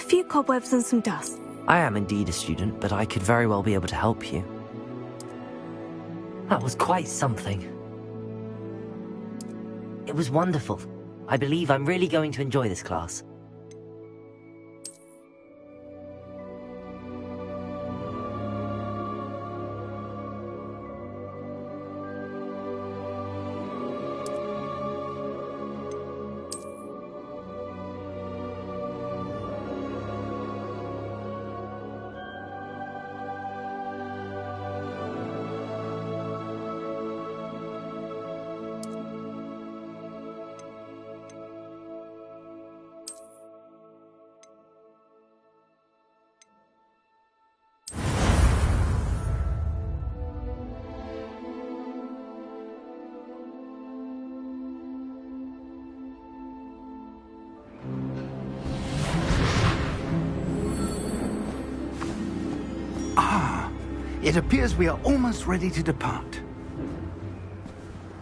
few cobwebs and some dust. I am indeed a student, but I could very well be able to help you. That was quite something. It was wonderful. I believe I'm really going to enjoy this class. It appears we are almost ready to depart.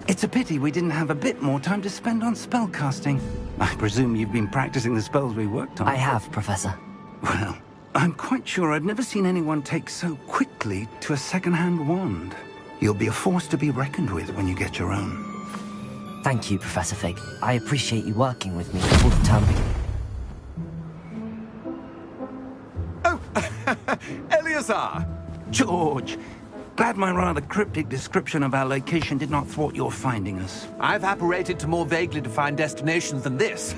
It's a pity we didn't have a bit more time to spend on spellcasting. I presume you've been practicing the spells we worked on. I have, Professor. Well, I'm quite sure I've never seen anyone take so quickly to a second-hand wand. You'll be a force to be reckoned with when you get your own. Thank you, Professor Fig. I appreciate you working with me before the term begins. Oh, Eleazar! George, glad my rather cryptic description of our location did not thwart your finding us. I've apparated to more vaguely defined destinations than this.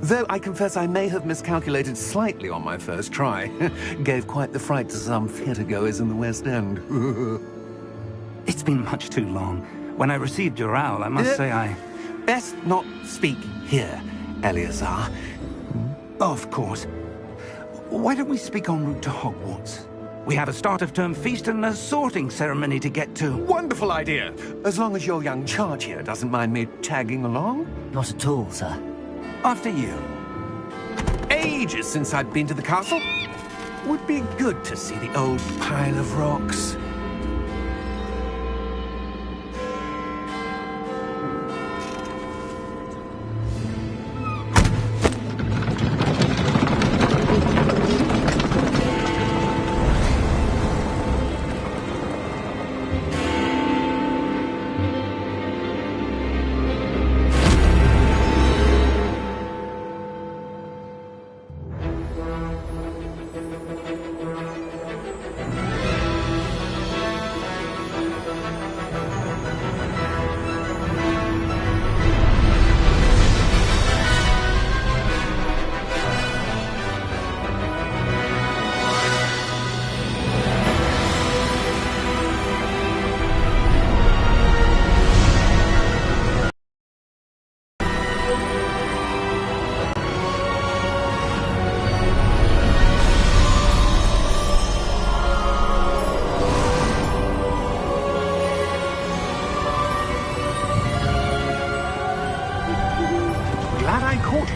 Though I confess I may have miscalculated slightly on my first try. Gave quite the fright to some theatre-goers in the West End. It's been much too long. When I received your owl, I must say I... Best not speak here, Eleazar. Of course. Why don't we speak en route to Hogwarts? We have a start-of-term feast and a sorting ceremony to get to. Wonderful idea! As long as your young charge here doesn't mind me tagging along. Not at all, sir. After you. Ages since I'd been to the castle. Would be good to see the old pile of rocks.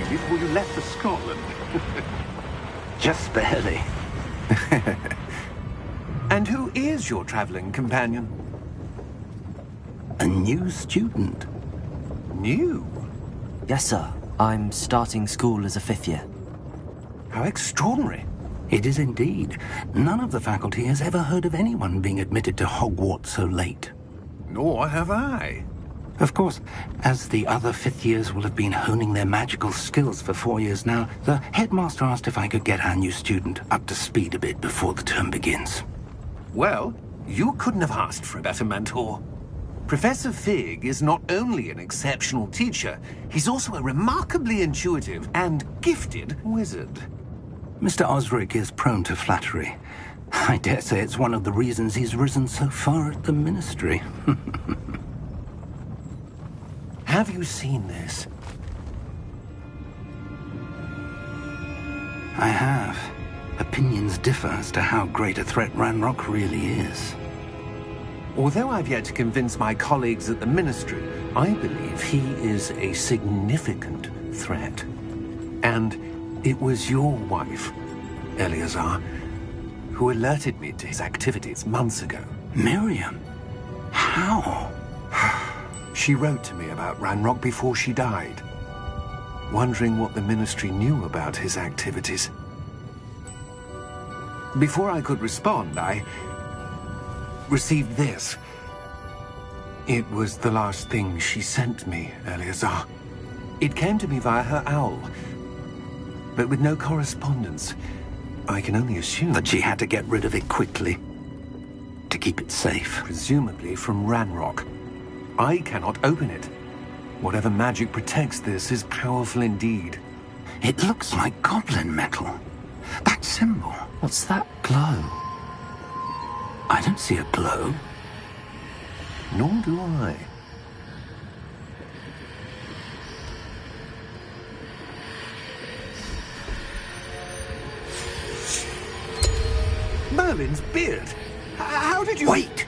Before you left for Scotland. Just barely. And who is your traveling companion? A new student. New? Yes, sir. I'm starting school as a 5th year. How extraordinary. It is indeed. None of the faculty has ever heard of anyone being admitted to Hogwarts so late. Nor have I. Of course, as the other 5th years will have been honing their magical skills for 4 years now, the headmaster asked if I could get our new student up to speed a bit before the term begins. Well, you couldn't have asked for a better mentor. Professor Fig is not only an exceptional teacher, he's also a remarkably intuitive and gifted wizard. Mr. Osric is prone to flattery. I dare say it's one of the reasons he's risen so far at the Ministry. Have you seen this? I have. Opinions differ as to how great a threat Ranrock really is. Although I've yet to convince my colleagues at the Ministry, I believe he is a significant threat. And it was your wife, Eleazar, who alerted me to his activities months ago. Miriam? How? She wrote to me about Ranrock before she died, wondering what the Ministry knew about his activities. Before I could respond, I received this. It was the last thing she sent me, Eleazar. It came to me via her owl, but with no correspondence. I can only assume That she had to get rid of it quickly to keep it safe. presumably from Ranrock. I cannot open it. Whatever magic protects this is powerful indeed. It looks like goblin metal. That symbol. What's that glow? I don't see a glow. Nor do I. Merlin's beard. How did you... Wait!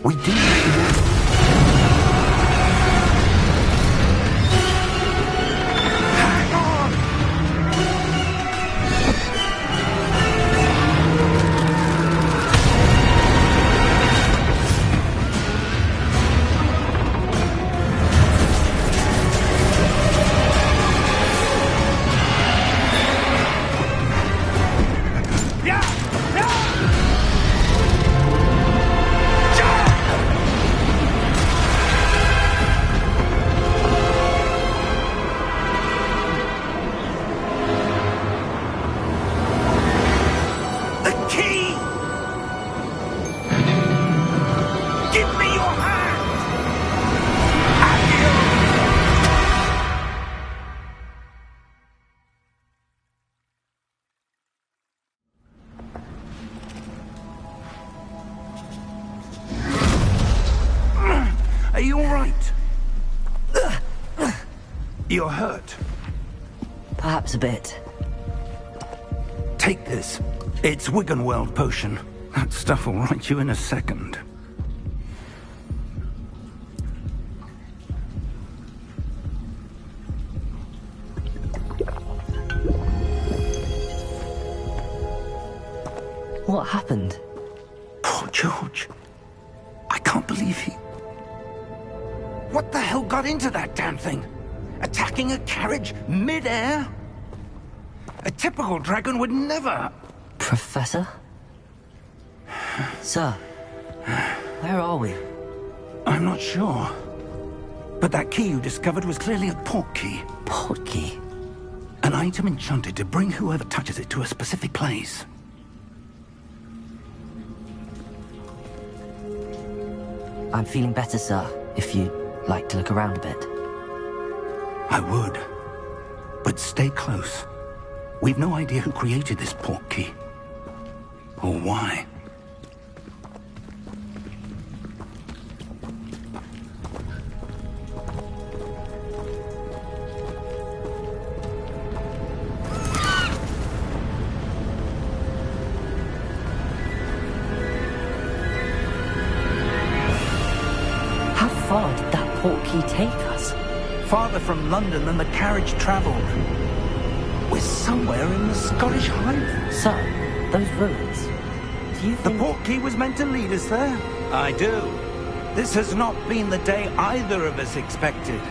We do. Hang on! The key! Give me your hand! Are you all right? You're hurt. Perhaps a bit. Take this. It's Wiggenweld potion. That stuff will right you in a second. What happened? Poor George. I can't believe he... What the hell got into that damn thing? Attacking a carriage mid-air? A typical dragon would never... Professor? Sir, where are we? I'm not sure. But that key you discovered was clearly a port key. Port key? An item enchanted to bring whoever touches it to a specific place. I'm feeling better, sir, if you'd like to look around a bit. I would. But stay close. We've no idea who created this port key. Or why. How far did that port key take us? Farther from London than the carriage travelled. We're somewhere in the Scottish Highlands. Sir, those ruins. Do you The think... port key was meant to lead us there? I do. This has not been the day either of us expected.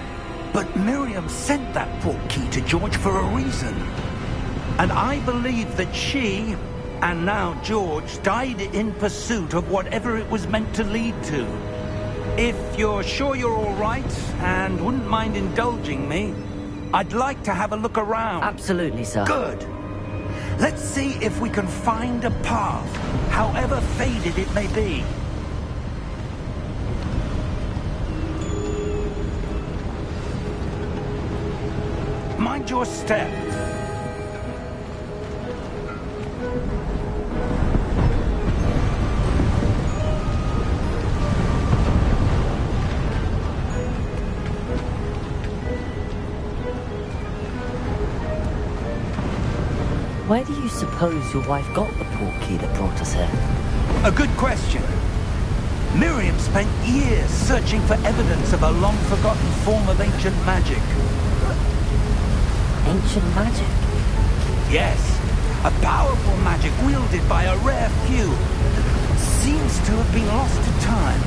But Miriam sent that port key to George for a reason. And I believe that she, and now George, died in pursuit of whatever it was meant to lead to. If you're sure you're all right, and wouldn't mind indulging me, I'd like to have a look around. Absolutely, sir. Good. Let's see if we can find a path, however faded it may be. Mind your step. Where do you suppose your wife got the port key that brought us here? A good question. Miriam spent years searching for evidence of a long-forgotten form of ancient magic. Ancient magic? Yes, a powerful magic wielded by a rare few. Seems to have been lost to time.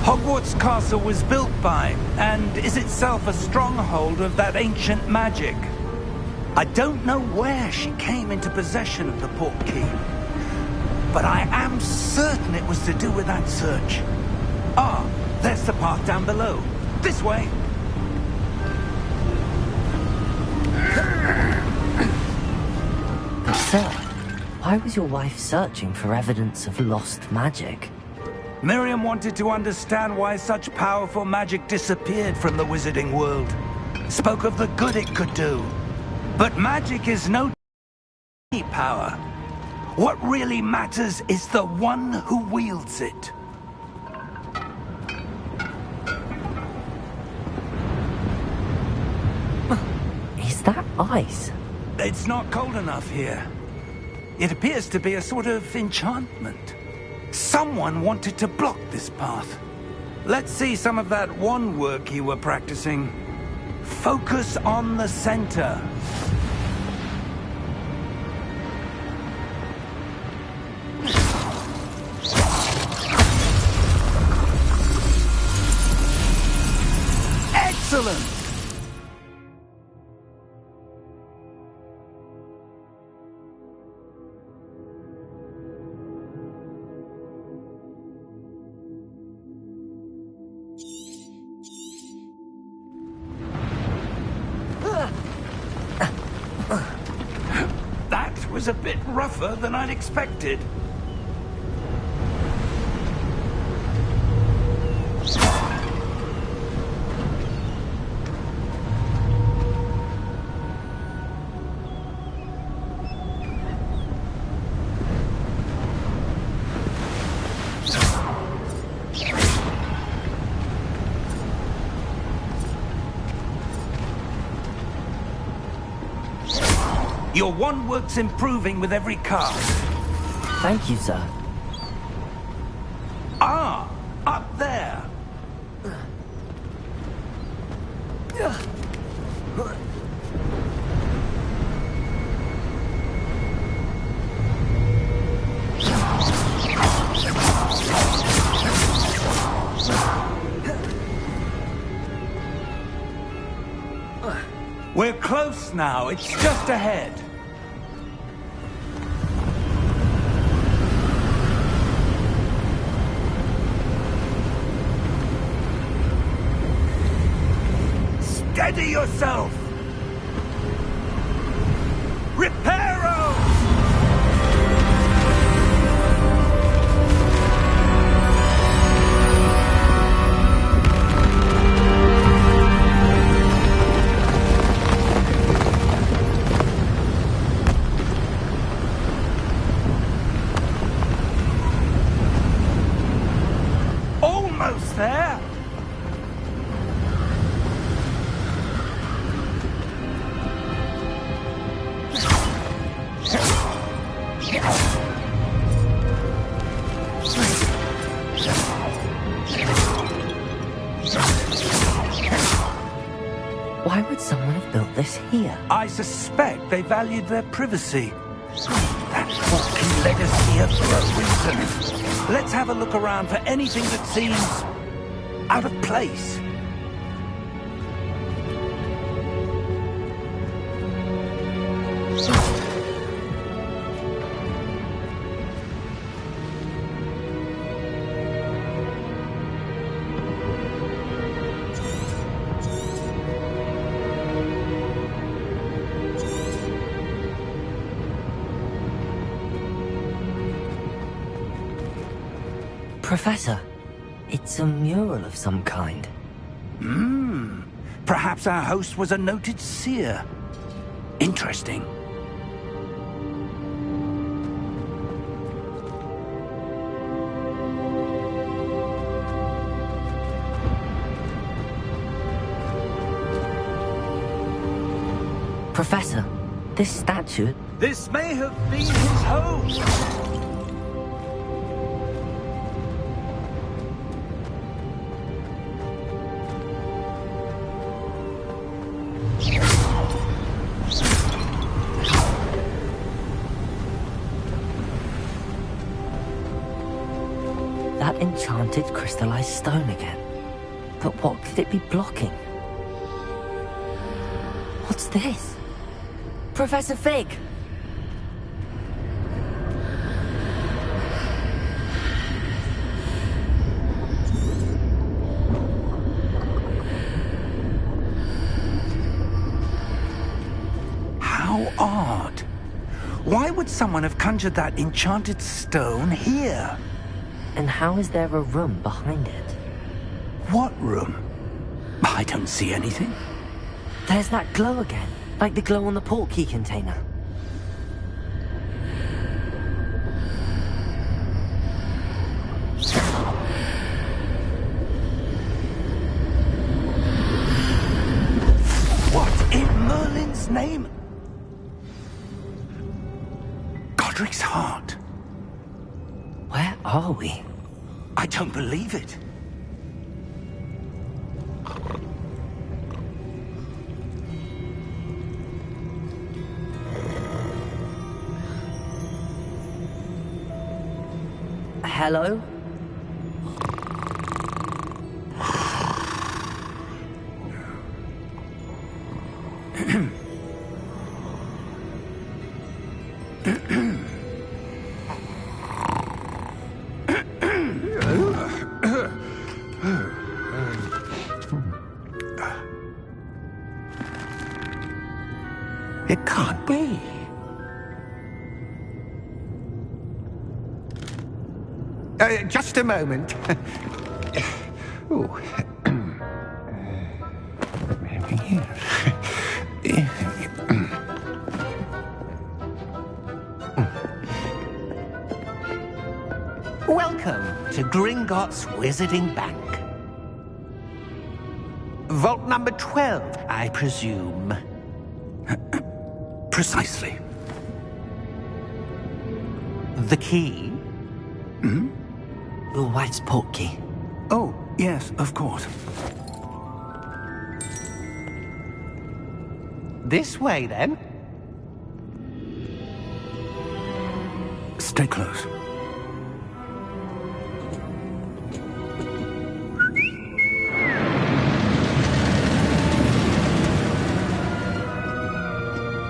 Hogwarts Castle was built by, and is itself a stronghold of that ancient magic. I don't know where she came into possession of the portkey, but I am certain it was to do with that search. Ah, there's the path down below. This way. But sir, why was your wife searching for evidence of lost magic? Miriam wanted to understand why such powerful magic disappeared from the wizarding world. Spoke of the good it could do. But magic is no power. What really matters is the one who wields it. Is that ice? It's not cold enough here. It appears to be a sort of enchantment. Someone wanted to block this path. Let's see some of that wand work you were practicing. Focus on the center. Excellent! That was a bit rougher than I'd expected. Your wand work's improving with every cast. Thank you, sir. Ah, up there. We're close now. It's just ahead. Steady yourself! Reparo! Almost there! Why would someone have built this here? I suspect they valued their privacy. That Hogwarts Legacy here for a reason. Let's have a look around for anything that seems out of place. Professor, it's a mural of some kind. Perhaps our host was a noted seer. Interesting. Professor, this statue... This may have been his host. That enchanted crystallized stone again. But what could it be blocking? What's this? Professor Fig! How odd. Why would someone have conjured that enchanted stone here? And how is there a room behind it? What room? I don't see anything. There's that glow again, like the glow on the portkey container. What in Merlin's name? Godric's heart. Where are we? I don't believe it. Hello? It can't be. Just a moment. Ooh. Maybe here. Welcome to Gringotts Wizarding Bank. Vault number 12, I presume. Precisely. The key? Hmm? Your wife's portkey. Oh, yes, of course. This way, then. Stay close.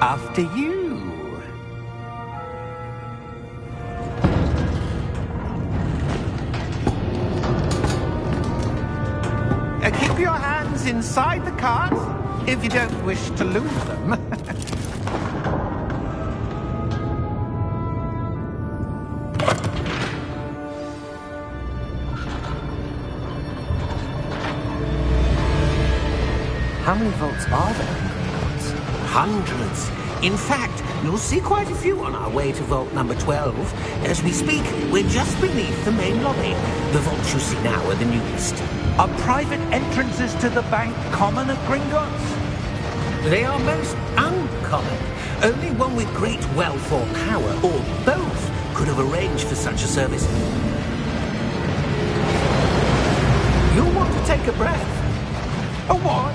After you. Keep your hands inside the cart if you don't wish to lose them. How many vaults are there in Gringotts? Hundreds. In fact, you'll see quite a few on our way to vault number 12. As we speak, we're just beneath the main lobby. The vaults you see now are the newest. Are private entrances to the bank common at Gringotts? They are most uncommon. Only one with great wealth or power, or both, could have arranged for such a service. You'll want to take a breath. A what?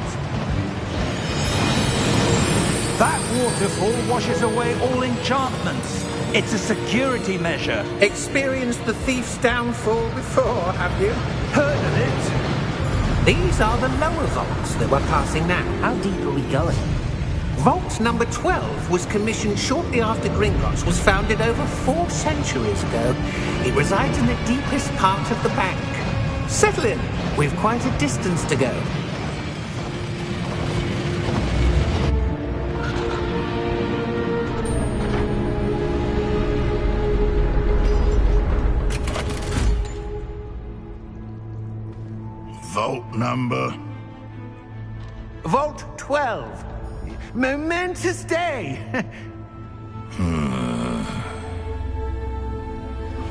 That waterfall washes away all enchantments. It's a security measure. Experienced the thief's downfall before, have you? Heard of it? These are the lower vaults that we're passing now. How deep are we going? Vault number 12 was commissioned shortly after Gringotts was founded over 4 centuries ago. It resides in the deepest part of the bank. Settle in. We've quite a distance to go. Vault number? Vault 12. Momentous day.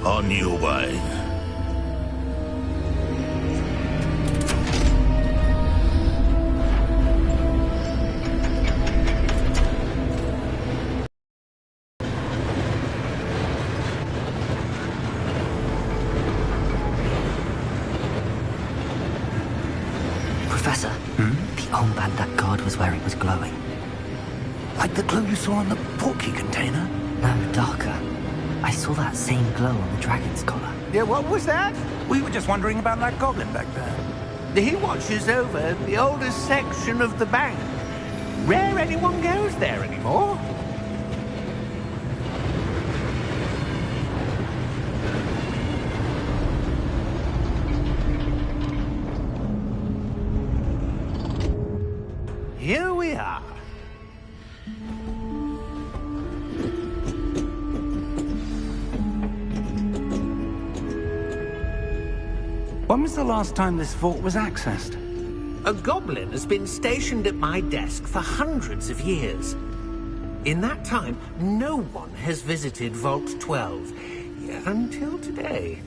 On your way. Professor, the armband that guard was wearing was glowing. Like the glow you saw on the portkey container? No, darker. I saw that same glow on the dragon's collar. Yeah, what was that? We were just wondering about that goblin back there. He watches over the oldest section of the bank. Rare anyone goes there anymore. Here we are. When was the last time this vault was accessed? A goblin has been stationed at my desk for hundreds of years. In that time, no one has visited Vault 12, until today.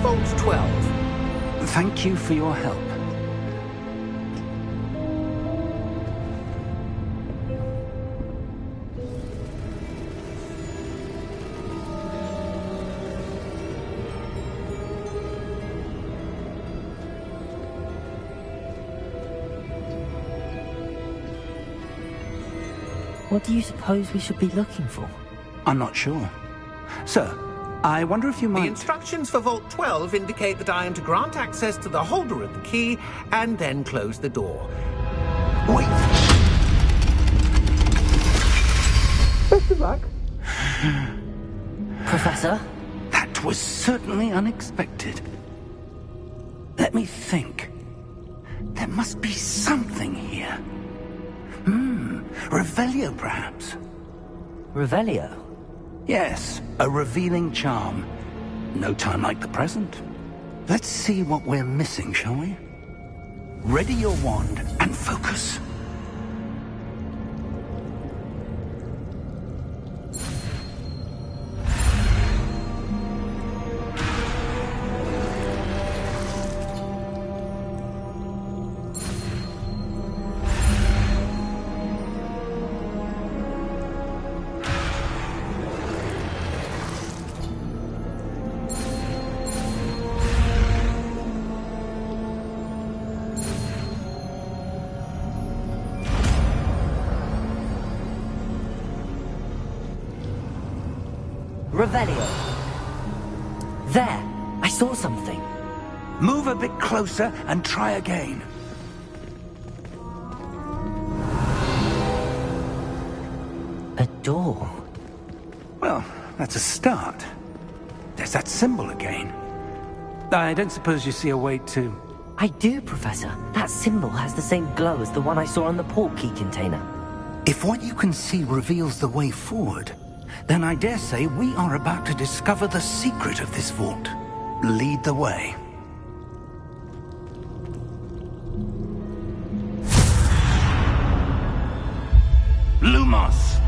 Vault 12. Thank you for your help. What do you suppose we should be looking for? I'm not sure. Sir, I wonder if you The might... instructions for Vault 12 indicate that I am to grant access to the holder of the key and then close the door. Wait! Best of luck. Professor? That was certainly unexpected. Let me think. There must be something here. Revelio, perhaps? Revelio? Yes, a revealing charm. No time like the present. Let's see what we're missing, shall we? Ready your wand and focus. Revelio. There! I saw something. Move a bit closer and try again. A door. Well, that's a start. There's that symbol again. I don't suppose you see a way to... I do, Professor. That symbol has the same glow as the one I saw on the port key container. If what you can see reveals the way forward, then I dare say we are about to discover the secret of this vault. Lead the way. Lumos!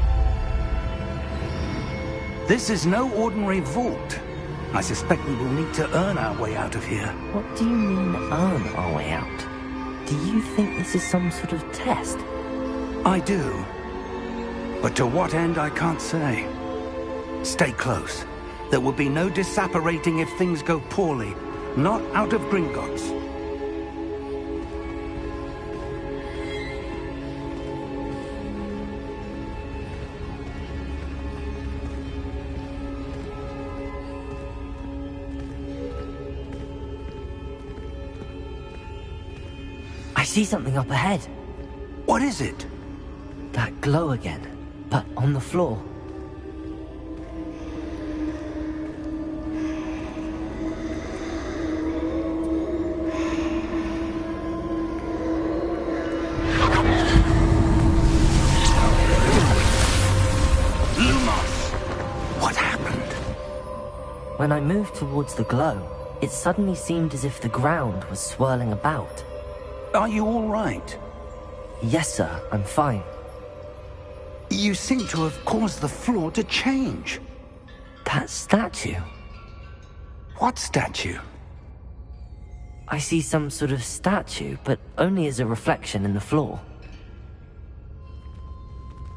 This is no ordinary vault. I suspect we will need to earn our way out of here. What do you mean, earn our way out? Do you think this is some sort of test? I do. But to what end, I can't say. Stay close. There will be no disapparating if things go poorly. Not out of Gringotts. I see something up ahead. What is it? That glow again, but on the floor. When I moved towards the glow, it suddenly seemed as if the ground was swirling about. Are you all right? Yes, sir, I'm fine. You seem to have caused the floor to change. That statue? What statue? I see some sort of statue, but only as a reflection in the floor.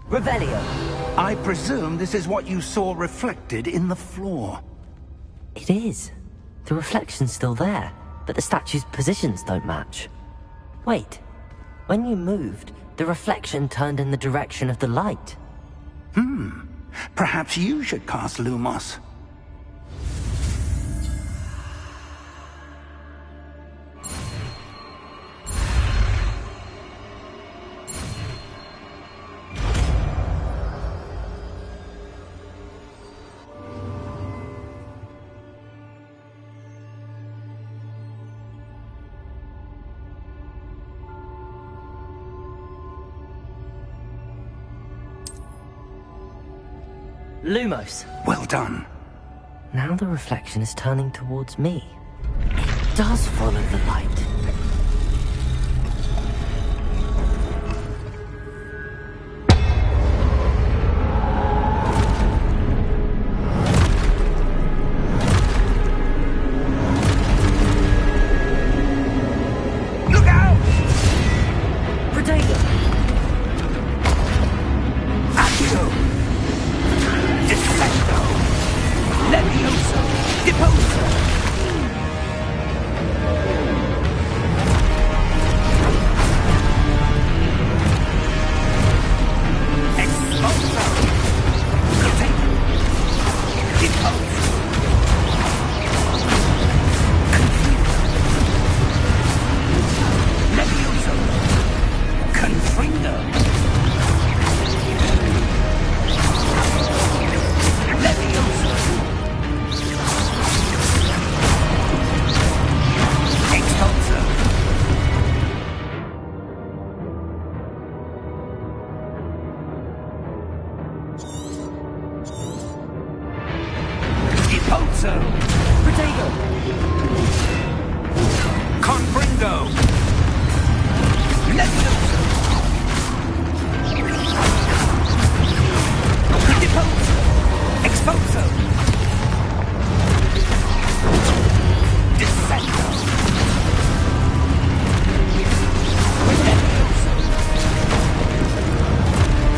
Revelio! I presume this is what you saw reflected in the floor. It is. The reflection's still there. but the statue's positions don't match. Wait, when you moved, the reflection turned in the direction of the light. Perhaps you should cast Lumos. Lumos. Well done. Now the reflection is turning towards me. It does follow the light. Look out! Protego! Accio! Defecto! Levioso! Deposo! Expulso! Protego! Deposo! Levioso! Confrindo! Levioso! Expulso! Deposo! Protego! Confrindo! Levioso! Deposo! Expulso! Defecto! Levioso!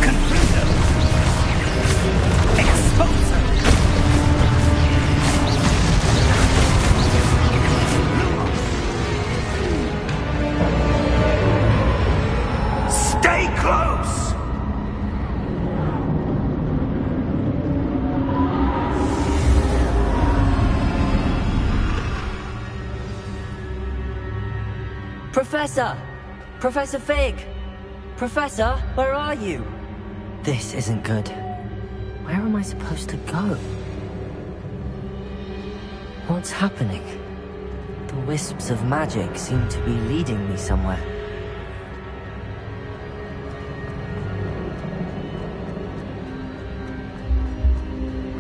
Confrindo! Expulso! Stay close! Professor! Professor Fig! Professor, where are you? This isn't good. Where am I supposed to go? What's happening? The wisps of magic seem to be leading me somewhere.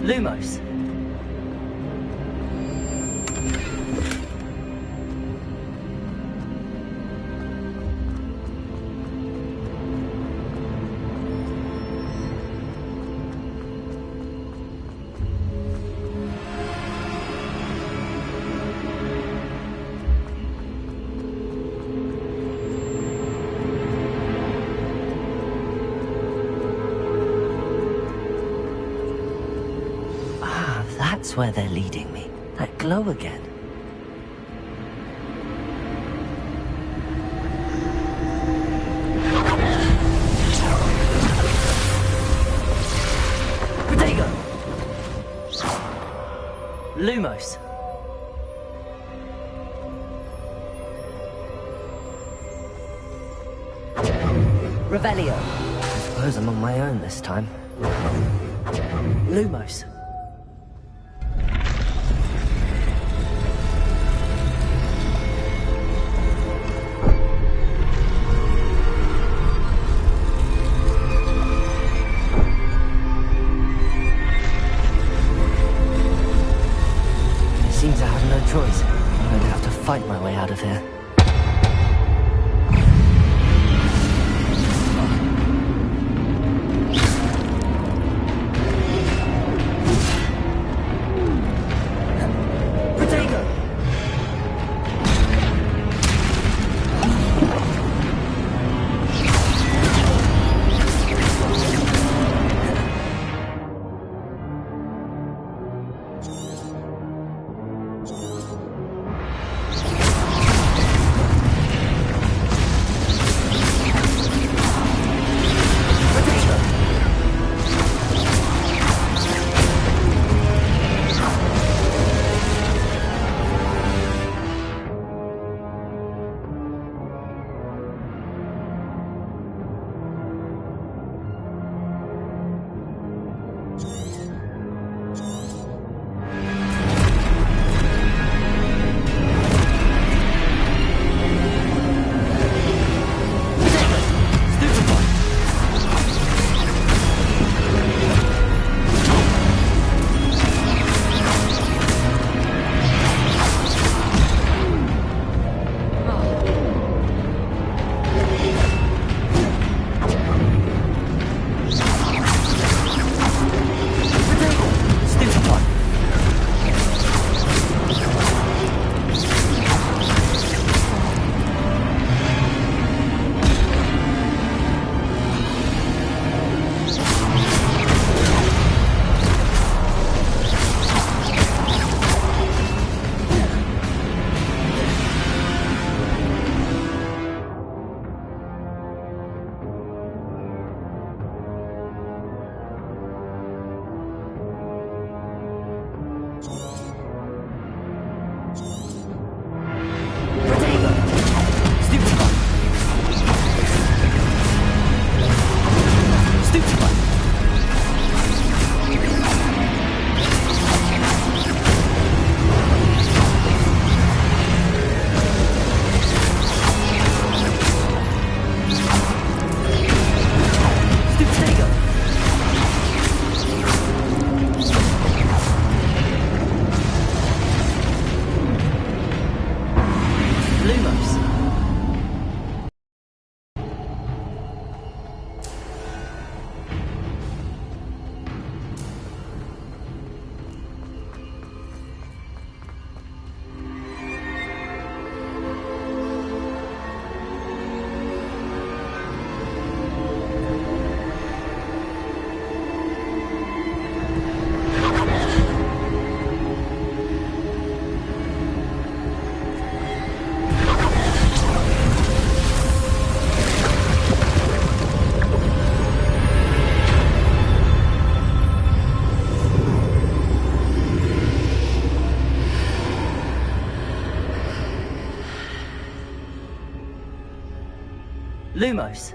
Lumos. That's where they're leading me. That glow again. Protego! Lumos. Revelio. I suppose I'm on my own this time. Lumos. Seems I have no choice. I'm going to have to fight my way out of here. Protego! Lumos. Lumos.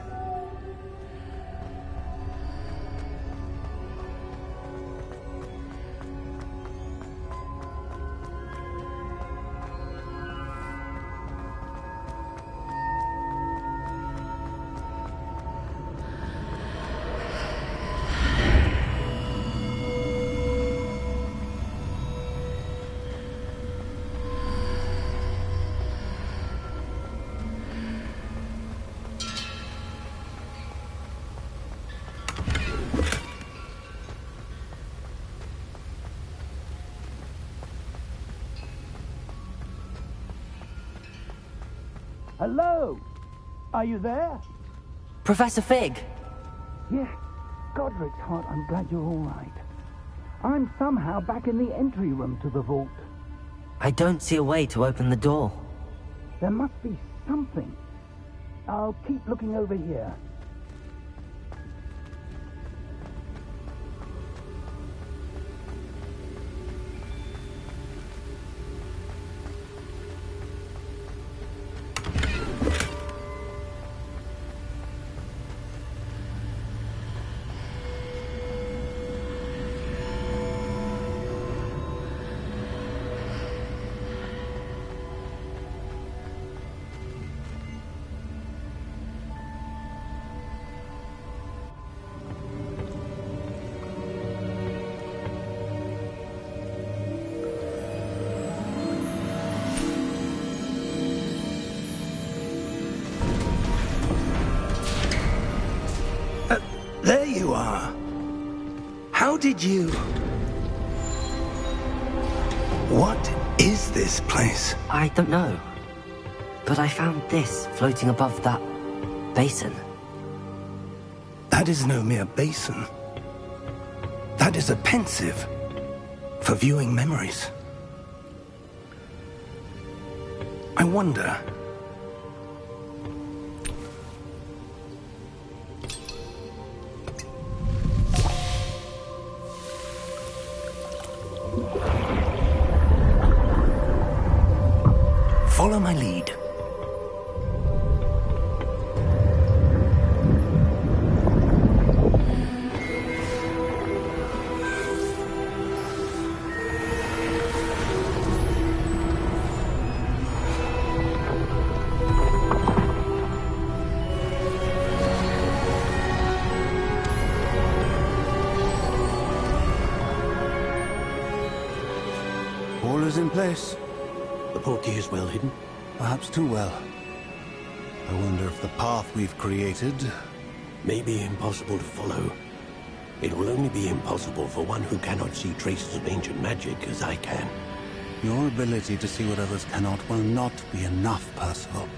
Hello? Are you there? Professor Fig. Yeah. Godric's heart, I'm glad you're all right. I'm somehow back in the entry room to the vault. I don't see a way to open the door. There must be something. I'll keep looking over here. There you are. How did you... What is this place? I don't know. But I found this floating above that basin. That is no mere basin. That is a pensive for viewing memories. I wonder... Follow my lead. All is in place. The portkey is well hidden. Perhaps too well. I wonder if the path we've created... May be impossible to follow. It will only be impossible for one who cannot see traces of ancient magic as I can. Your ability to see what others cannot will not be enough, Percival.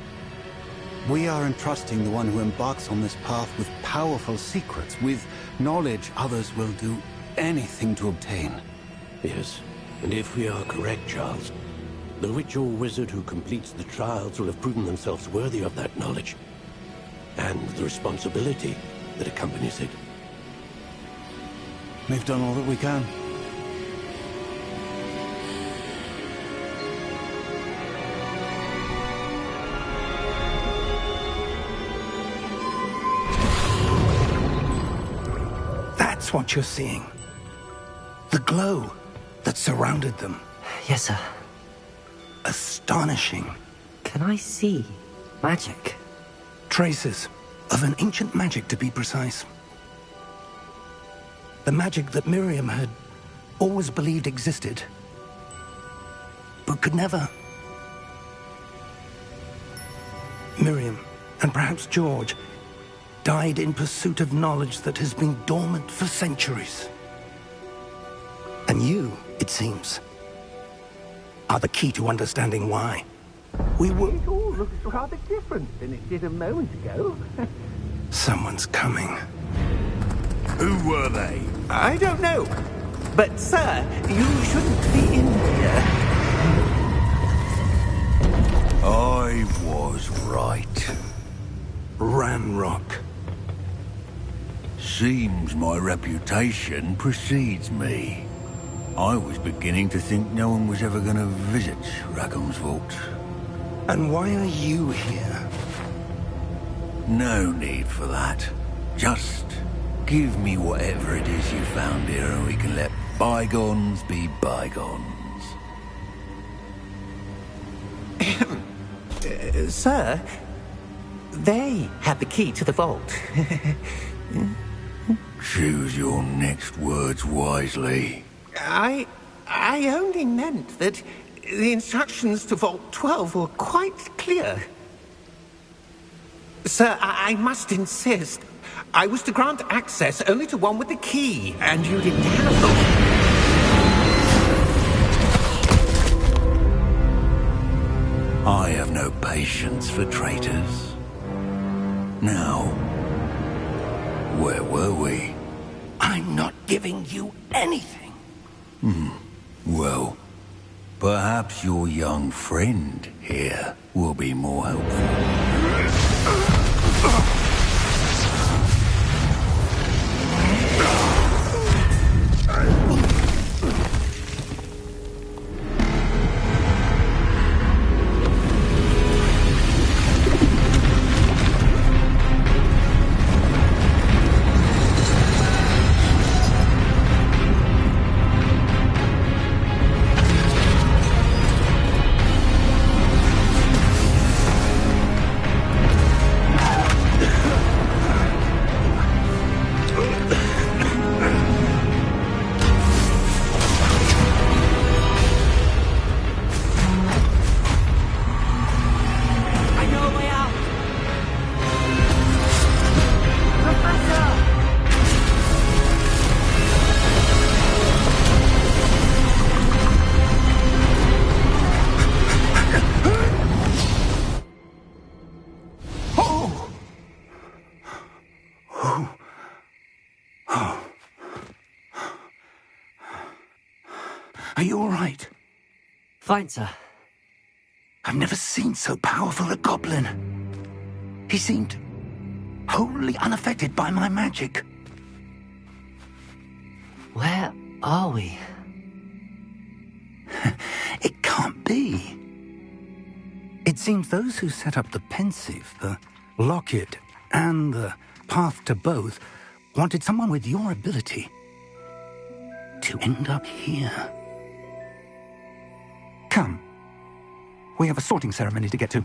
We are entrusting the one who embarks on this path with powerful secrets, with knowledge others will do anything to obtain. Yes, and if we are correct, Charles, the witch or wizard who completes the trials will have proven themselves worthy of that knowledge, and the responsibility that accompanies it. We've done all that we can. That's what you're seeing. The glow that surrounded them. Yes, sir. Astonishing. Can I see magic? Traces of an ancient magic, to be precise. The magic that Miriam had always believed existed, but could never. Miriam, and perhaps George, died in pursuit of knowledge that has been dormant for centuries. And you, it seems, are the key to understanding why. We were... It all looks rather different than it did a moment ago. Someone's coming. Who were they? I don't know. But, sir, you shouldn't be in here. I was right. Ranrock. Seems my reputation precedes me. I was beginning to think no one was ever going to visit Rackham's vault. And why are you here? No need for that. Just give me whatever it is you found here and we can let bygones be bygones. Sir, they had the key to the vault. Choose your next words wisely. I only meant that the instructions to Vault 12 were quite clear. Sir, I must insist. I was to grant access only to one with the key, and you didn't have them. I have no patience for traitors. Now, where were we? I'm not giving you anything. Well, perhaps your young friend here will be more helpful. Are you all right? Fine, sir. I've never seen so powerful a goblin. He seemed wholly unaffected by my magic. Where are we? It can't be. It seems those who set up the pensive, the locket, and the path to both wanted someone with your ability to end up here. Come. We have a sorting ceremony to get to.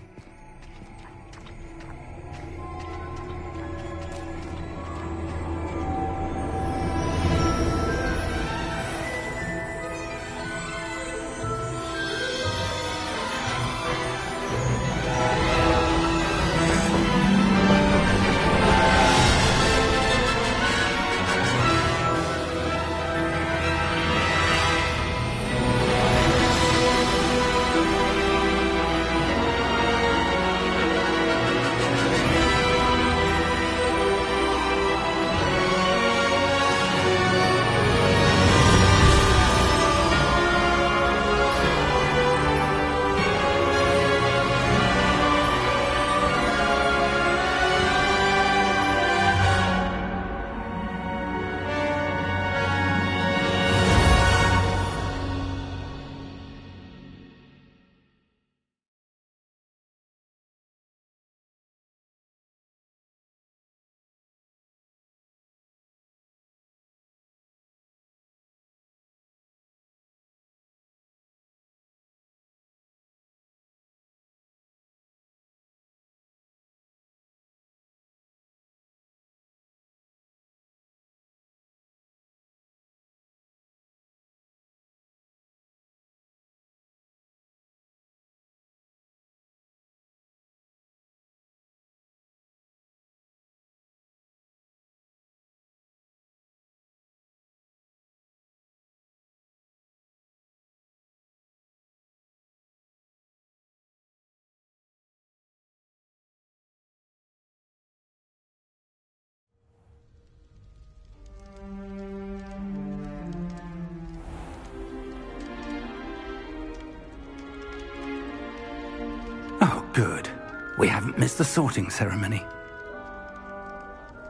Oh, good. We haven't missed the sorting ceremony.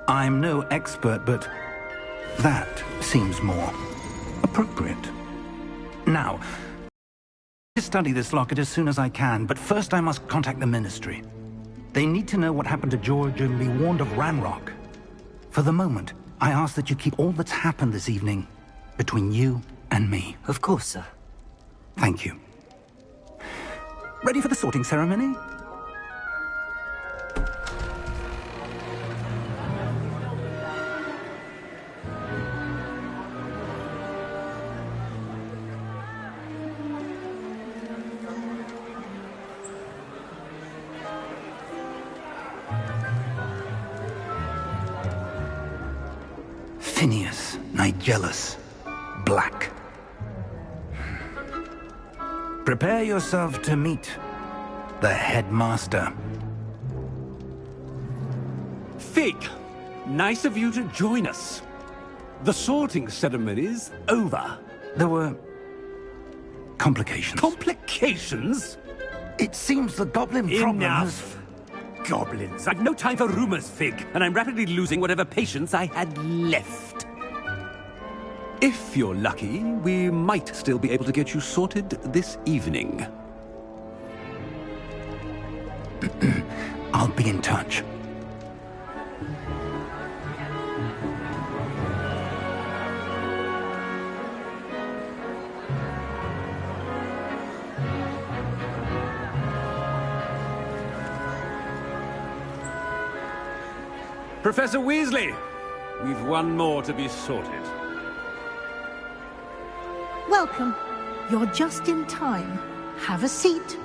I'm no expert, but that seems more appropriate. Now, I'll study this locket as soon as I can, but first I must contact the Ministry. They need to know what happened to George and be warned of Ranrock. For the moment, I ask that you keep all that's happened this evening between you and me. Of course, sir. Thank you. Ready for the sorting ceremony? Phineas, Nigellus, Black. Prepare yourself to meet the headmaster. Fig, nice of you to join us. The sorting ceremony's over. There were complications. Complications? It seems the goblin problem has... Enough! Goblins. I've no time for rumors, Fig, and I'm rapidly losing whatever patience I had left. If you're lucky, we might still be able to get you sorted this evening. I'll be in touch. Professor Weasley, we've one more to be sorted. Welcome. You're just in time. Have a seat.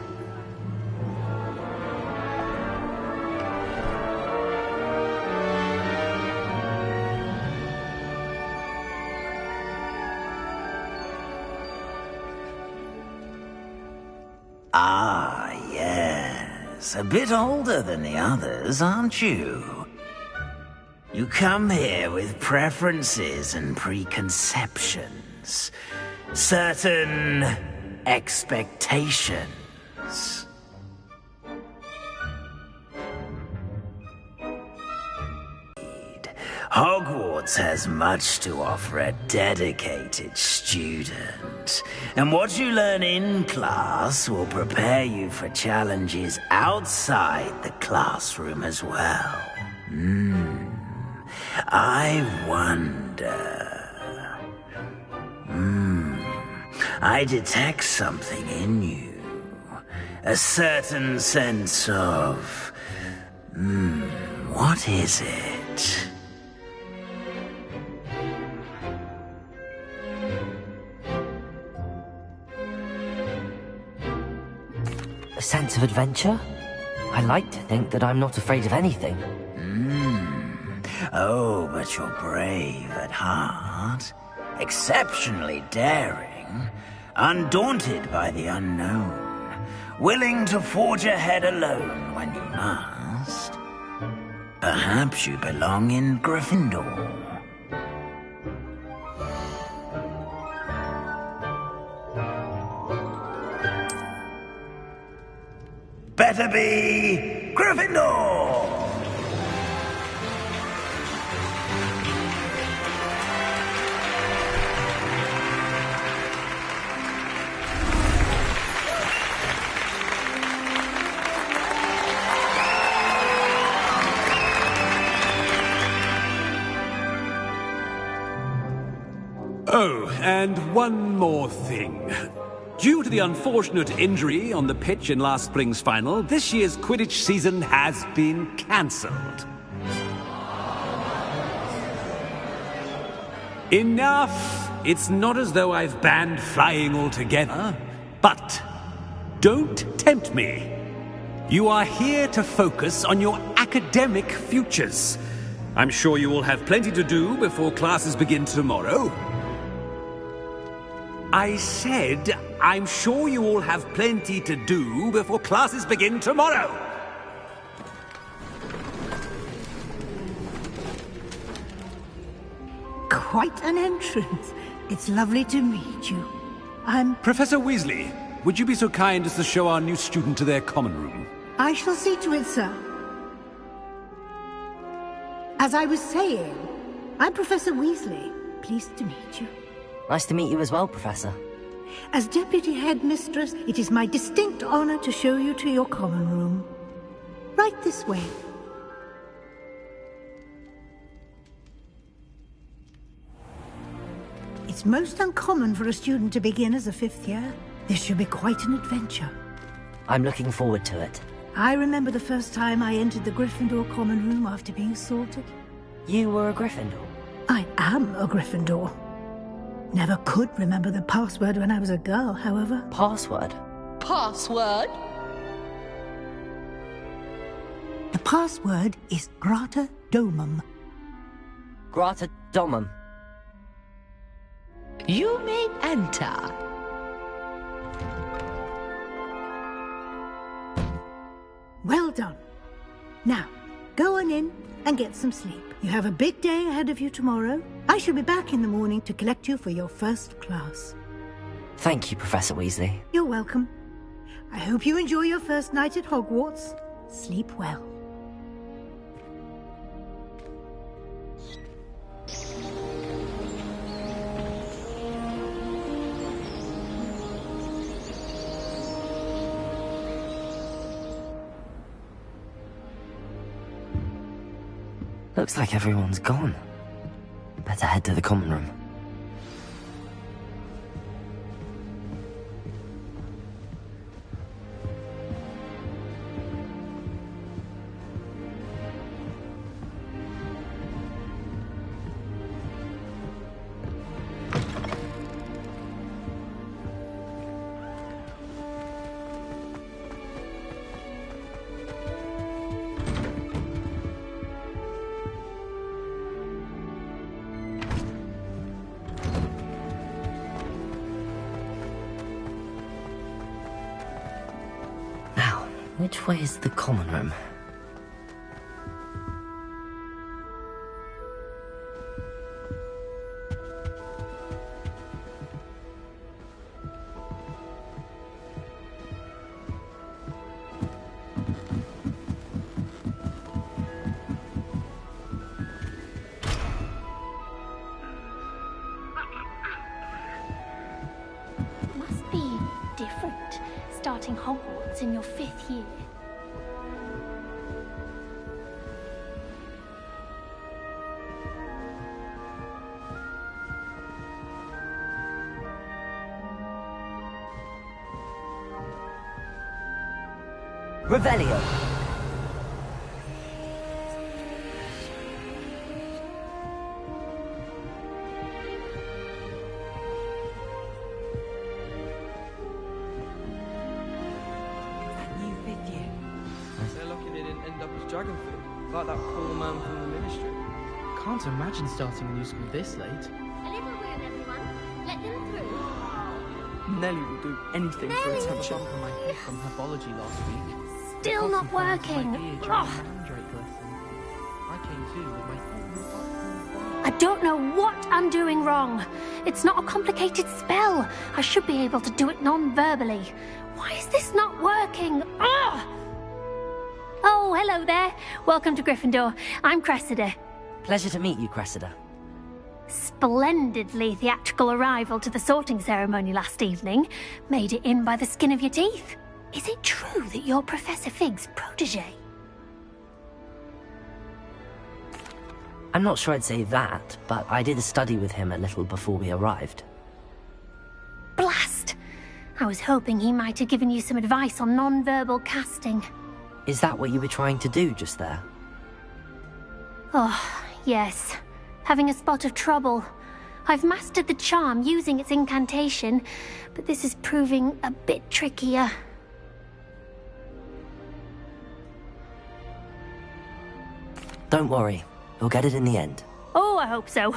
Ah, yes. A bit older than the others, aren't you? You come here with preferences and preconceptions. Certain expectations. Hogwarts has much to offer a dedicated student. And what you learn in class will prepare you for challenges outside the classroom as well. I wonder... I detect something in you. A certain sense of... what is it? A sense of adventure? I like to think that I'm not afraid of anything. Oh, but you're brave at heart. Exceptionally daring. Undaunted by the unknown. Willing to forge ahead alone when you must. Perhaps you belong in Gryffindor. Better be Gryffindor! Oh, and one more thing. Due to the unfortunate injury on the pitch in last spring's final, this year's Quidditch season has been cancelled. Enough! It's not as though I've banned flying altogether, but don't tempt me. You are here to focus on your academic futures. I'm sure you will have plenty to do before classes begin tomorrow. I said, I'm sure you all have plenty to do before classes begin tomorrow. Quite an entrance. It's lovely to meet you. I'm... Professor Weasley, would you be so kind as to show our new student to their common room? I shall see to it, sir. As I was saying, I'm Professor Weasley. Pleased to meet you. Nice to meet you as well, Professor. As Deputy Headmistress, it is my distinct honor to show you to your common room. Right this way. It's most uncommon for a student to begin as a 5th year. This should be quite an adventure. I'm looking forward to it. I remember the first time I entered the Gryffindor common room after being assaulted. You were a Gryffindor? I am a Gryffindor. Never could remember the password when I was a girl, however. Password? Password? The password is Grata Domum. Grata Domum. You may enter. Well done. Now, go on in and get some sleep. You have a big day ahead of you tomorrow. I shall be back in the morning to collect you for your first class. Thank you, Professor Weasley. You're welcome. I hope you enjoy your first night at Hogwarts. Sleep well. Looks like everyone's gone. Better head to the common room. Which way is the common room? Must be different starting Hogwarts in your 5th year. Revelio! They're lucky they didn't end up as dragon food, like that poor man from the ministry. Can't imagine starting a new school this late. A little room, everyone. Let them through. Nellie will do anything for Nellie! attention. From my head from herbology last week. Still not working. I came too with my I don't know what I'm doing wrong. It's not a complicated spell. I should be able to do it non-verbally. Why is this not working? Ugh! Oh, hello there. Welcome to Gryffindor. I'm Cressida. Pleasure to meet you, Cressida. Splendidly theatrical arrival to the sorting ceremony last evening. Made it in by the skin of your teeth. Is it true that you're Professor Fig's protege? I'm not sure I'd say that, but I did study with him a little before we arrived. Blast! I was hoping he might have given you some advice on non-verbal casting. Is that what you were trying to do just there? Oh, yes. Having a spot of trouble. I've mastered the charm using its incantation, but this is proving a bit trickier. Don't worry. We'll get it in the end. Oh, I hope so.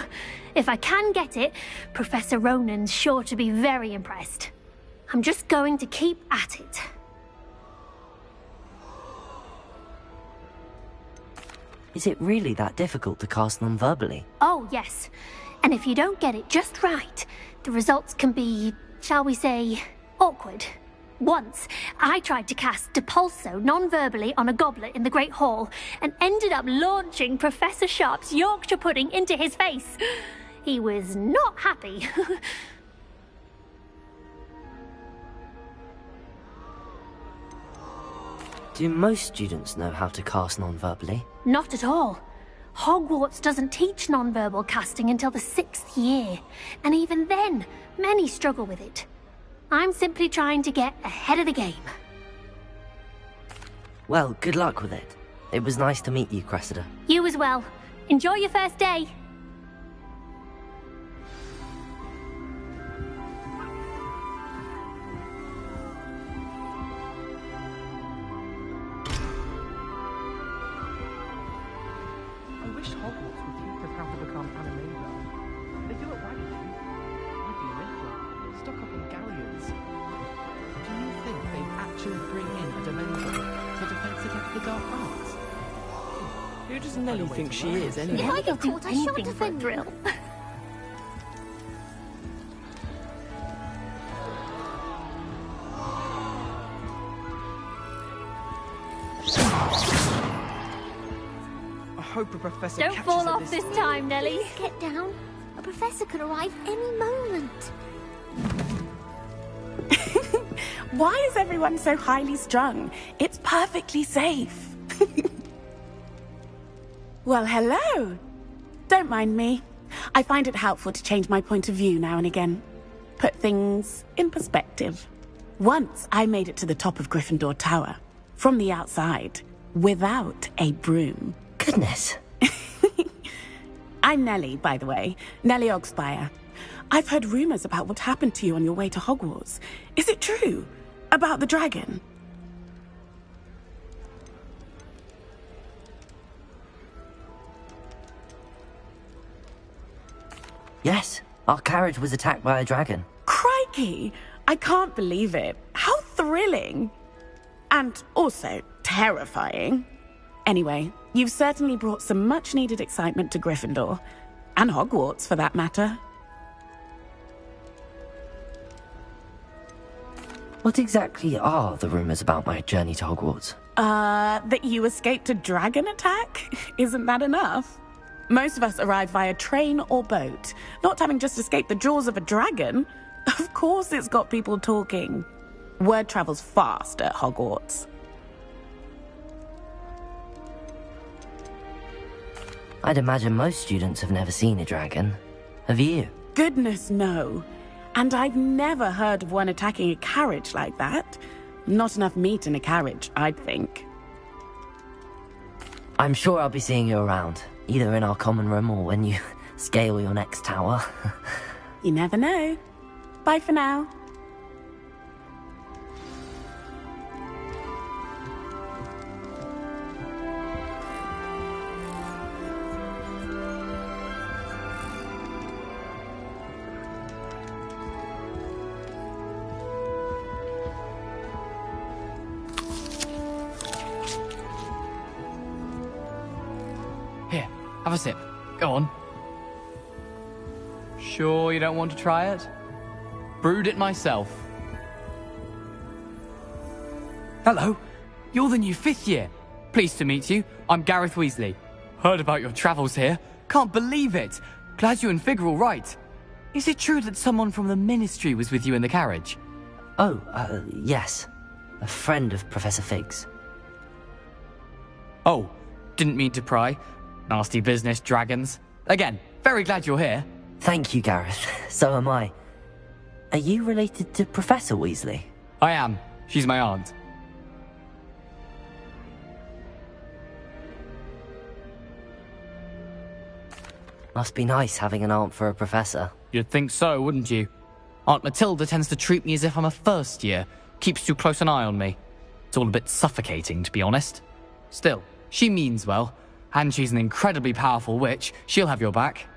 If I can get it, Professor Ronan's sure to be very impressed. I'm just going to keep at it. Is it really that difficult to cast non-verbally? Oh, yes. And if you don't get it just right, the results can be, shall we say, awkward. Once, I tried to cast Depulso non-verbally on a goblet in the Great Hall and ended up launching Professor Sharp's Yorkshire pudding into his face. He was not happy. Do most students know how to cast non-verbally? Not at all. Hogwarts doesn't teach non-verbal casting until the 6th year, and even then, many struggle with it. I'm simply trying to get ahead of the game. Well, good luck with it. It was nice to meet you, Cressida. You as well. Enjoy your first day. I wish Hogwarts would teach us how to become animator. They do it right here. I'd be Niffler, stuck up in galleons. Do you think they'd actually bring in a Dementor for defense against the dark arts? Who does Nellie think she is, anyway? If I get caught, I shan't defend thrill. I hope a professor Don't catches fall her off this time, Nellie. Please get down. A professor could arrive any moment. Why is everyone so highly strung? It's perfectly safe. Well, hello. Don't mind me. I find it helpful to change my point of view now and again. Put things in perspective. Once I made it to the top of Gryffindor Tower, from the outside, without a broom. Goodness. I'm Nellie, by the way. Nellie Ogspire. I've heard rumors about what happened to you on your way to Hogwarts. Is it true? About the dragon? Yes, our carriage was attacked by a dragon. Crikey! I can't believe it. How thrilling! And also terrifying. Anyway, you've certainly brought some much-needed excitement to Gryffindor. And Hogwarts, for that matter. What exactly are the rumors about my journey to Hogwarts? That you escaped a dragon attack? Isn't that enough? Most of us arrive via train or boat, not having just escaped the jaws of a dragon. Of course it's got people talking. Word travels fast at Hogwarts. I'd imagine most students have never seen a dragon. Have you? Goodness, no. And I've never heard of one attacking a carriage like that. Not enough meat in a carriage, I'd think. I'm sure I'll be seeing you around, either in our common room or when you scale your next tower. You never know. Bye for now. Here, have a sip. Go on. Sure you don't want to try it? Brewed it myself. Hello, you're the new 5th year. Pleased to meet you. I'm Gareth Weasley. Heard about your travels here. Can't believe it. Glad you and Fig are all right. Is it true that someone from the Ministry was with you in the carriage? Oh, yes. A friend of Professor Fig's. Oh, didn't mean to pry. Nasty business, dragons. Again, very glad you're here. Thank you, Gareth. So am I. Are you related to Professor Weasley? I am. She's my aunt. Must be nice having an aunt for a professor. You'd think so, wouldn't you? Aunt Matilda tends to treat me as if I'm a first year. Keeps too close an eye on me. It's all a bit suffocating, to be honest. Still, she means well. And she's an incredibly powerful witch. She'll have your back.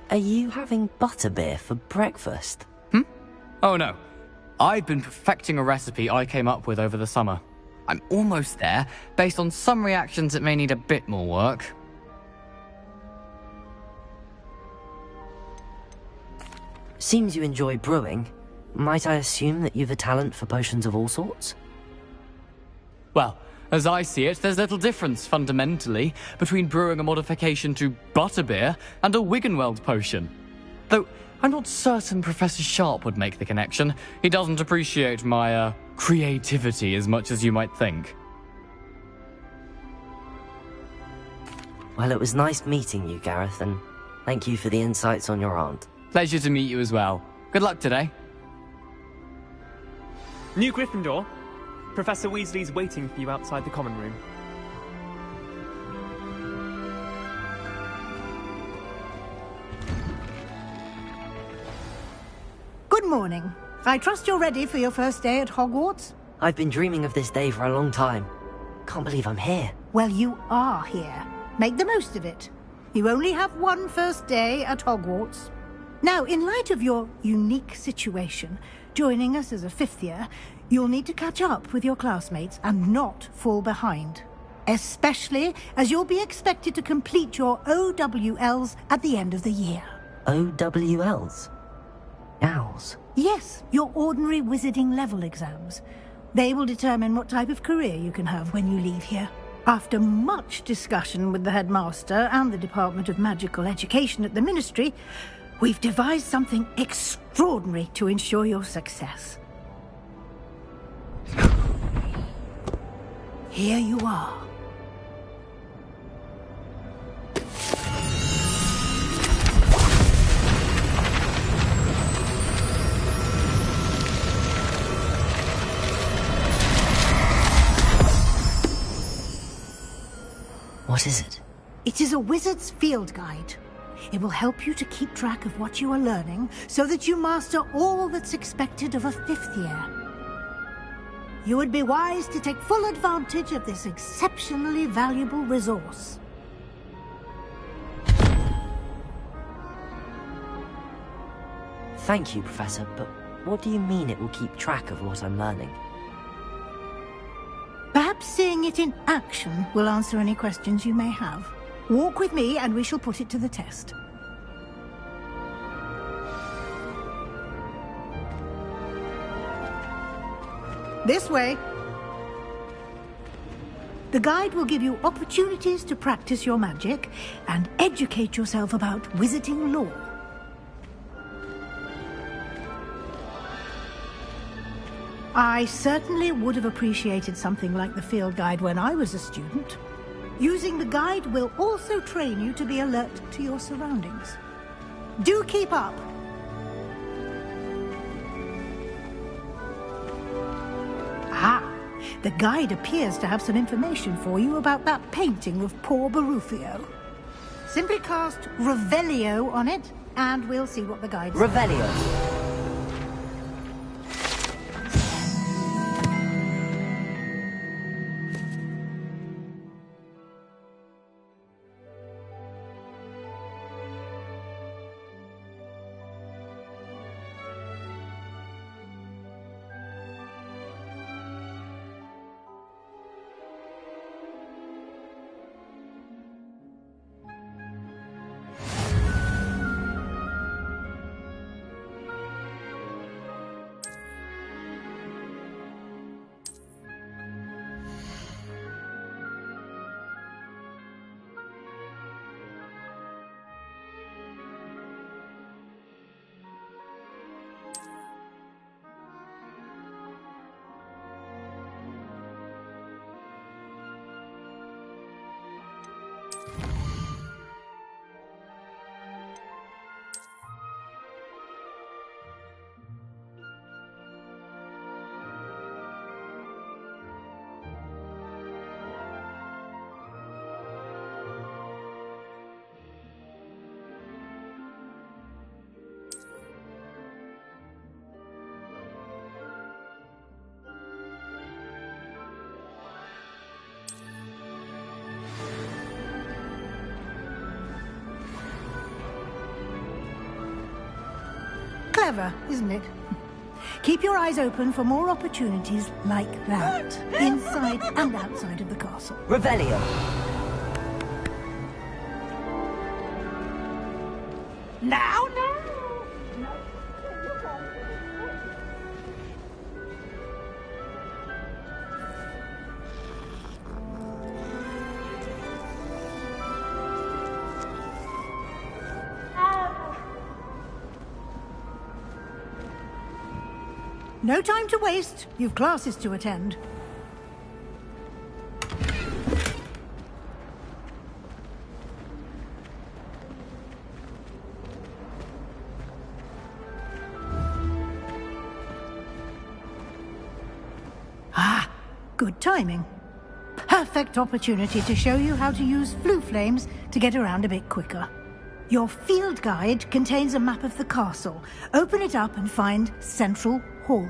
Are you having butterbeer for breakfast? Oh no. I've been perfecting a recipe I came up with over the summer. I'm almost there, based on some reactions that may need a bit more work. Seems you enjoy brewing. Might I assume that you've a talent for potions of all sorts? Well, as I see it, there's little difference, fundamentally, between brewing a modification to butterbeer and a Wiggenweld potion. Though, I'm not certain Professor Sharp would make the connection. He doesn't appreciate my, creativity as much as you might think. Well, it was nice meeting you, Gareth, and thank you for the insights on your aunt. Pleasure to meet you as well. Good luck today. New Gryffindor. Professor Weasley's waiting for you outside the common room. Good morning. I trust you're ready for your first day at Hogwarts? I've been dreaming of this day for a long time. Can't believe I'm here. Well, you are here. Make the most of it. You only have one first day at Hogwarts. Now, in light of your unique situation, joining us as a fifth year, you'll need to catch up with your classmates and not fall behind. Especially as you'll be expected to complete your OWLs at the end of the year. OWLs? Owls? Yes, your ordinary wizarding level exams. They will determine what type of career you can have when you leave here. After much discussion with the headmaster and the Department of Magical Education at the Ministry, we've devised something extraordinary to ensure your success. Here you are. What is it? It is a wizard's field guide. It will help you to keep track of what you are learning so that you master all that's expected of a fifth year. You would be wise to take full advantage of this exceptionally valuable resource. Thank you, Professor, but what do you mean it will keep track of what I'm learning? Perhaps seeing it in action will answer any questions you may have. Walk with me and we shall put it to the test. This way. The guide will give you opportunities to practice your magic and educate yourself about wizarding lore. I certainly would have appreciated something like the field guide when I was a student. Using the guide will also train you to be alert to your surroundings. Do keep up! Ah, the guide appears to have some information for you about that painting of poor Barufio. Simply cast Revelio on it, and we'll see what the guide says. Revelio. Clever, isn't it? Keep your eyes open for more opportunities like that, inside and outside of the castle. Revelio. Now, No time to waste. You've classes to attend. Ah, good timing. Perfect opportunity to show you how to use flue flames to get around a bit quicker. Your field guide contains a map of the castle. Open it up and find Central Hall.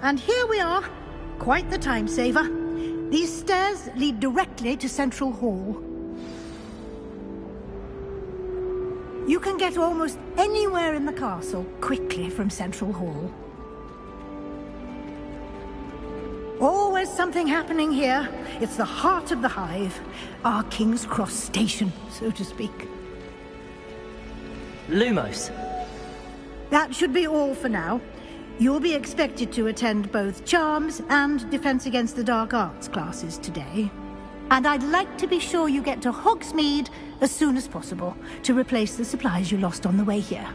And here we are. Quite the time saver. These stairs lead directly to Central Hall. You can get almost anywhere in the castle quickly from Central Hall. Always something happening here. It's the heart of the hive. Our King's Cross station, so to speak. Lumos. That should be all for now. You'll be expected to attend both Charms and Defense Against the Dark Arts classes today. And I'd like to be sure you get to Hogsmeade as soon as possible to replace the supplies you lost on the way here.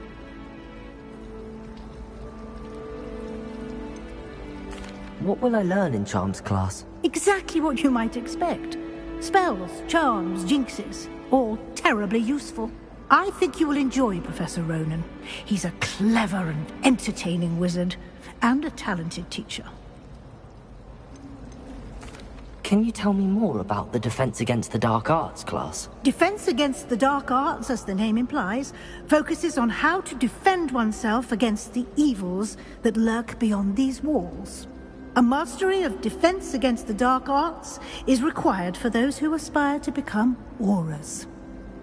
What will I learn in Charms class? Exactly what you might expect. Spells, charms, jinxes, all terribly useful. I think you will enjoy Professor Ronan. He's a clever and entertaining wizard, and a talented teacher. Can you tell me more about the Defense Against the Dark Arts class? Defense Against the Dark Arts, as the name implies, focuses on how to defend oneself against the evils that lurk beyond these walls. A mastery of Defense Against the Dark Arts is required for those who aspire to become Aurors.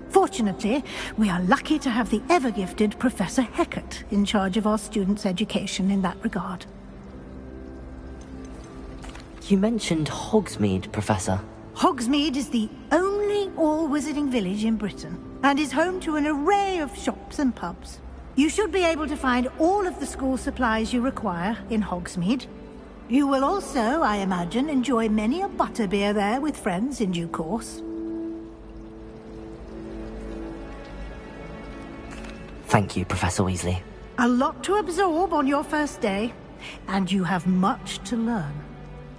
Fortunately, we are lucky to have the ever-gifted Professor Hecat in charge of our students' education in that regard. You mentioned Hogsmeade, Professor. Hogsmeade is the only all-wizarding village in Britain, and is home to an array of shops and pubs. You should be able to find all of the school supplies you require in Hogsmeade. You will also, I imagine, enjoy many a butterbeer there with friends in due course. Thank you, Professor Weasley. A lot to absorb on your first day, and you have much to learn.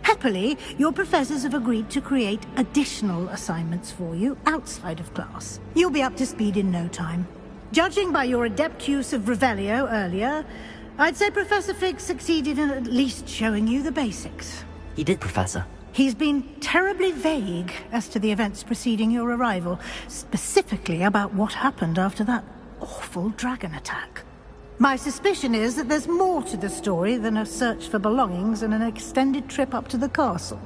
Happily, your professors have agreed to create additional assignments for you outside of class. You'll be up to speed in no time. Judging by your adept use of Revelio earlier, I'd say Professor Fig succeeded in at least showing you the basics. He did, Professor. He's been terribly vague as to the events preceding your arrival, specifically about what happened after that awful dragon attack. My suspicion is that there's more to the story than a search for belongings and an extended trip up to the castle.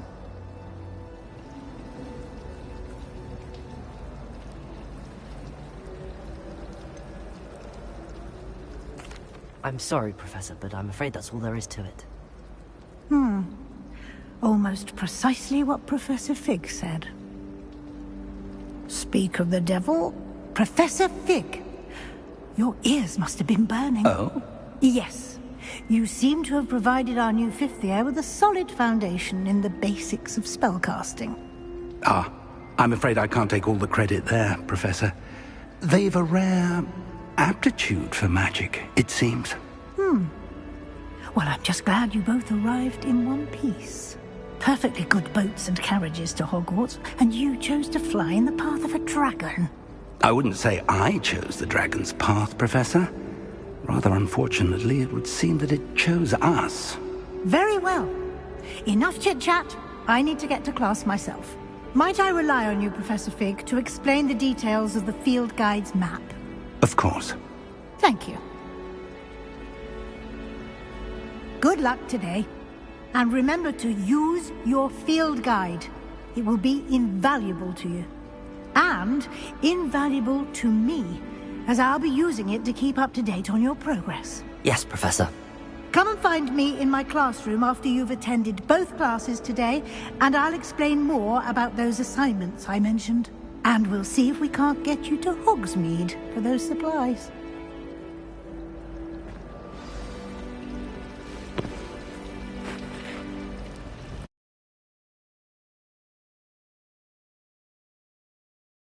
I'm sorry, Professor, but I'm afraid that's all there is to it. Almost precisely what Professor Fig said. Speak of the devil, Professor Fig. Your ears must have been burning. Oh? Yes. You seem to have provided our new fifth year with a solid foundation in the basics of spellcasting. Ah, I'm afraid I can't take all the credit there, Professor. They've a rare aptitude for magic, it seems. Well, I'm just glad you both arrived in one piece. Perfectly good boats and carriages to Hogwarts, and you chose to fly in the path of a dragon. I wouldn't say I chose the dragon's path, Professor. Rather unfortunately, it would seem that it chose us. Very well. Enough chit-chat. I need to get to class myself. Might I rely on you, Professor Fig, to explain the details of the field guide's map? Of course. Thank you. Good luck today. And remember to use your field guide. It will be invaluable to you. And invaluable to me, as I'll be using it to keep up to date on your progress. Yes, Professor. Come and find me in my classroom after you've attended both classes today, and I'll explain more about those assignments I mentioned. And we'll see if we can't get you to Hogsmeade for those supplies.